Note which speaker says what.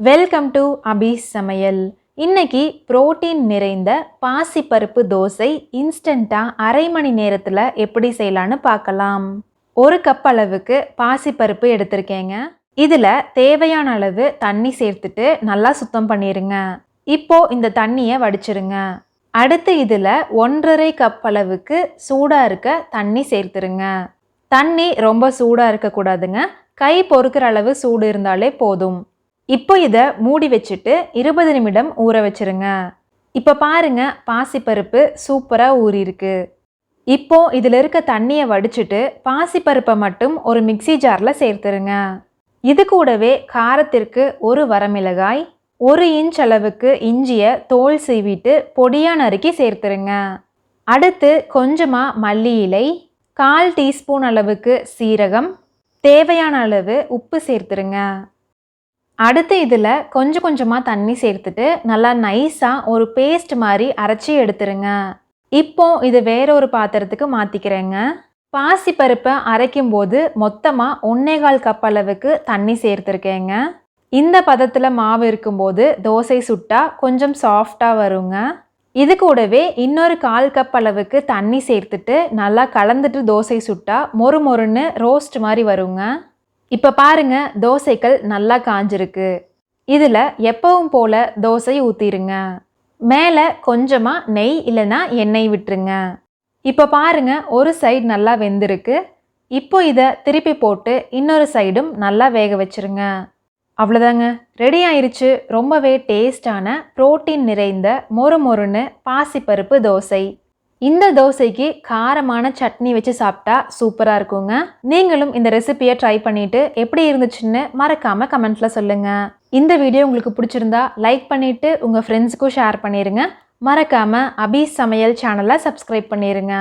Speaker 1: Welcome to அபி சமையல். இன்னைக்கு protein நிறைந்த பாசிப்பருப்பு தோசை இன்ஸ்டண்ட்டாக அரை மணி நேரத்தில் எப்படி செய்யலான்னு பார்க்கலாம். ஒரு கப் அளவுக்கு பாசிப்பருப்பு எடுத்திருக்கேங்க. இதில் தேவையான அளவு தண்ணி சேர்த்துட்டு நல்லா சுத்தம் பண்ணிடுங்க. இப்போ இந்த தண்ணியை வடிச்சிருங்க. அடுத்து இதில் 1.5 கப் அளவுக்கு சூடாக இருக்க தண்ணி சேர்த்துருங்க. தண்ணி ரொம்ப சூடாக இருக்கக்கூடாதுங்க. கை பொறுக்கிற அளவு சூடு இருந்தாலே போதும். இப்போ இதை மூடி வச்சுட்டு 20 நிமிடம் ஊற வச்சிருங்க. இப்போ பாருங்க, பாசிப்பருப்பு சூப்பராக ஊறியிருக்கு. இப்போ இதில் இருக்க தண்ணியை வடிச்சிட்டு பாசிப்பருப்பை மட்டும் ஒரு மிக்ஸி ஜாரில் சேர்த்துருங்க. இது கூடவே காரத்திற்கு ஒரு வரமிளகாய், 1 இன்ச் அளவுக்கு இஞ்சியை தோல் சீவிட்டு பொடியாக நறுக்கி சேர்த்துருங்க. அடுத்து கொஞ்சமாக மல்லி இலை, 1/4 டீஸ்பூன் அளவுக்கு சீரகம், தேவையான அளவு உப்பு சேர்த்துருங்க. அடுத்து இதில் கொஞ்சம் கொஞ்சமாக தண்ணி சேர்த்துட்டு நல்லா நைஸாக ஒரு பேஸ்ட் மாதிரி அரைச்சி எடுத்துருங்க. இப்போ இது வேற ஒரு பாத்திரத்துக்கு மாற்றிக்கிறேங்க. பாசிப்பருப்பை அரைக்கும் போது மொத்தமாக 1.25 கப் அளவுக்கு தண்ணி சேர்த்துருக்கேங்க. இந்த பதத்தில் மாவு இருக்கும்போது தோசை சுட்டா கொஞ்சம் சாஃப்டாக வருங்க. இது கூடவே இன்னொரு 1/4 கப் அளவுக்கு தண்ணி சேர்த்துட்டு நல்லா கலந்துட்டு தோசை சுட்டா மொறு மொறுன்னு ரோஸ்ட் மாதிரி வருங்க. இப்போ பாருங்க, தோசைகள் நல்லா காஞ்சிருக்கு. இதில் எப்பவும் போல் தோசை ஊற்றிடுங்க. மேலே கொஞ்சமாக நெய் இல்லைன்னா எண்ணெய் விட்டுருங்க. இப்போ பாருங்க, ஒரு சைடு நல்லா வெந்திருக்கு. இப்போ இதை திருப்பி போட்டு இன்னொரு சைடும் நல்லா வேக வச்சுருங்க. அவ்வளோதாங்க, ரெடி ஆயிடுச்சு. ரொம்பவே டேஸ்டான புரோட்டீன் நிறைந்த மொறு மொறுன்னு பாசிப்பருப்பு தோசை. இந்த தோசைக்கு காரமான சட்னி வச்சு சாப்பிட்டா சூப்பராக இருக்குங்க. நீங்களும் இந்த ரெசிபியை ட்ரை பண்ணிவிட்டு எப்படி இருந்துச்சுன்னு மறக்காமல் கமெண்ட்டில் சொல்லுங்கள். இந்த வீடியோ உங்களுக்கு பிடிச்சிருந்தா லைக் பண்ணிவிட்டு உங்கள் ஃப்ரெண்ட்ஸுக்கும் ஷேர் பண்ணிடுங்க. மறக்காமல் அபி சமையல் சேனலை சப்ஸ்கிரைப் பண்ணிடுங்க.